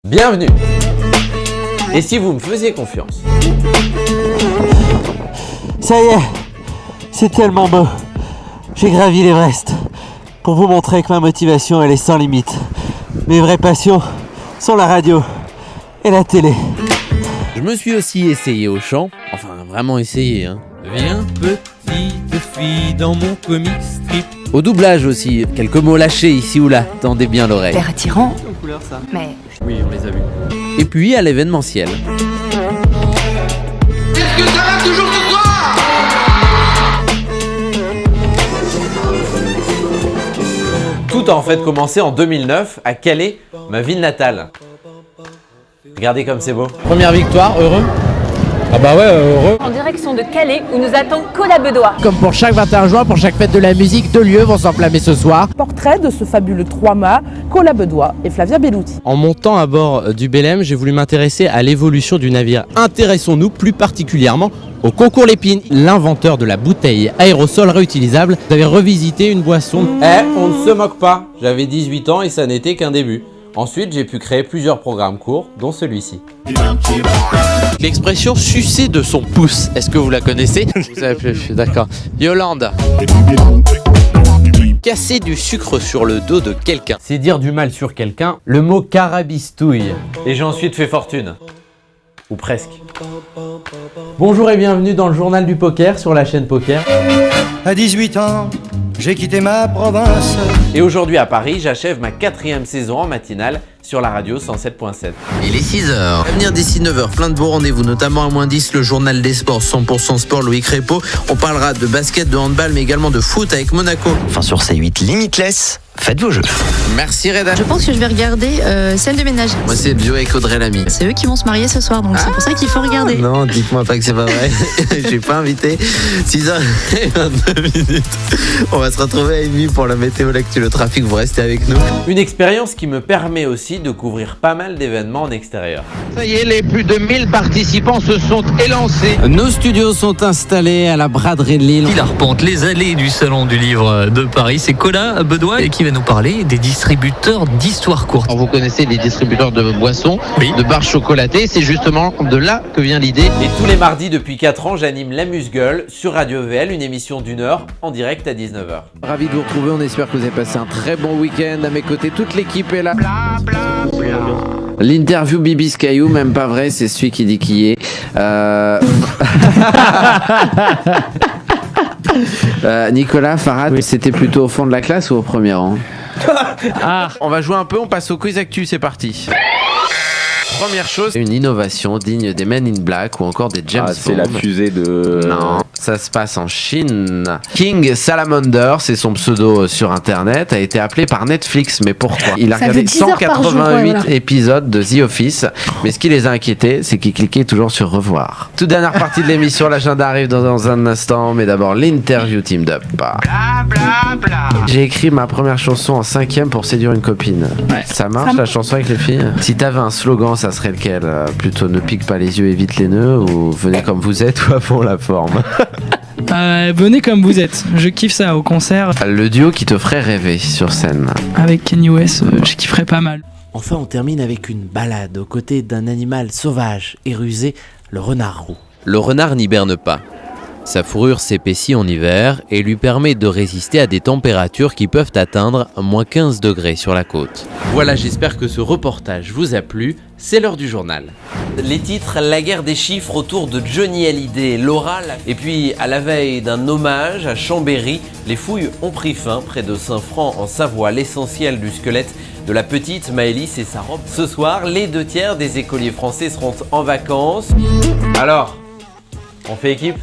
Bienvenue. Et si vous me faisiez confiance? Ça y est, c'est tellement beau. J'ai gravi l'Everest pour vous montrer que ma motivation elle est sans limite. Mes vraies passions sont la radio et la télé. Je me suis aussi essayé au chant, enfin vraiment essayé hein. Viens petite fille dans mon comic strip. Au doublage aussi, quelques mots lâchés ici ou là, tendez bien l'oreille. L'air attirant, mais Oui, on les a vus. Et puis à l'événementiel. Est-ce que ça va toujours ce soir? Tout a en fait commencé en 2009 à Calais, ma ville natale. Regardez comme c'est beau. Première victoire, heureux? Ah bah ouais, heureux. En direction de Calais où nous attend Cola Bedois. Comme pour chaque 21 juin, pour chaque fête de la musique, 2 lieux vont s'enflammer ce soir. Portrait de ce fabuleux trois-mâts, Cola Bedois et Flavia Belluti. En montant à bord du Belém, j'ai voulu m'intéresser à l'évolution du navire. Intéressons-nous plus particulièrement au concours Lépine. L'inventeur de la bouteille aérosol réutilisable avait revisité une boisson. On ne se moque pas. J'avais 18 ans et ça n'était qu'un début. Ensuite, j'ai pu créer plusieurs programmes courts, dont celui-ci. L'expression sucer de son pouce, est-ce que vous la connaissez? Vous savez plus, d'accord. Yolande. Casser du sucre sur le dos de quelqu'un. C'est dire du mal sur quelqu'un, le mot carabistouille. Et j'ai ensuite fait fortune. Ou presque. Bonjour et bienvenue dans le journal du poker sur la chaîne Poker. À 18 ans, j'ai quitté ma province. Et aujourd'hui à Paris, j'achève ma 4e saison en matinale sur la radio 107.7. Il est 6h. À venir d'ici 9h, plein de beaux rendez-vous, notamment à moins 10, le journal des sports 100% sport Loïc Répo. On parlera de basket, de handball, mais également de foot avec Monaco. Enfin sur C8 Limitless, faites vos jeux. Merci Reda. je pense que je vais regarder Scène de ménage. Moi c'est Bio avec Audrey Lamy. C'est eux qui vont se marier ce soir, donc c'est pour ça qu'il faut regarder. Non, dites-moi pas que c'est pas vrai. Je suis pas invité. 6h22. On va se retrouver à 1h30 pour la météo, l'actu, le trafic. Vous restez avec nous. Une expérience qui me permet aussi de couvrir pas mal d'événements en extérieur. Ça y est, les plus de 1000 participants se sont élancés. Nos studios sont installés à la braderie de Lille. Il arpente les allées du Salon du Livre de Paris. C'est Cola Bedois qui va nous parler des distributeurs d'histoires courtes. Vous connaissez les distributeurs de boissons, Oui. de barres chocolatées, c'est justement de là que vient l'idée. Et tous les mardis depuis 4 ans, j'anime l'Amuse-Gueule sur Radio VL, une émission d'1 heure en direct à 19h. Ravi de vous retrouver, on espère que vous avez passé un très bon week-end. À mes côtés, toute l'équipe est là. L'interview Bibi Skyou, même pas vrai, c'est celui qui dit qui est. Nicolas, Farad, c'était plutôt au fond de la classe ou au premier rang? On va jouer un peu, on passe au quiz actu, c'est parti. Première chose, une innovation digne des Men in Black ou encore des James Bond. C'est la fusée de... Non, ça se passe en Chine. King Salamander, c'est son pseudo sur internet, a été appelé par Netflix. Mais pourquoi? Il a regardé 188 épisodes de The Office. Mais ce qui les a inquiétés, c'est qu'il cliquait toujours sur revoir. Toute dernière partie de l'émission, l'agenda arrive dans un instant. Mais d'abord, l'interview Team Up. J'ai écrit ma première chanson en 5e pour séduire une copine. Ça marche la chanson avec les filles? Si t'avais un slogan, ça serait lequel? Plutôt ne pique pas les yeux, évite les nœuds, ou venez comme vous êtes ou à fond la forme? Venez comme vous êtes, je kiffe ça au concert. Le duo qui te ferait rêver sur scène? Avec Kanye West, je kifferais pas mal. Enfin, on termine avec une balade aux côtés d'un animal sauvage et rusé, le renard roux. Le renard n'hiberne pas. Sa fourrure s'épaissit en hiver et lui permet de résister à des températures qui peuvent atteindre moins 15 degrés sur la côte. Voilà, j'espère que ce reportage vous a plu. C'est l'heure du journal. Les titres, la guerre des chiffres autour de Johnny Hallyday, l'oral. Et puis, à la veille d'un hommage à Chambéry, les fouilles ont pris fin près de Saint-Franc en Savoie. L'essentiel du squelette de la petite Maëlys et sa robe. Ce soir, les 2/3 des écoliers français seront en vacances. Alors, on fait équipe ?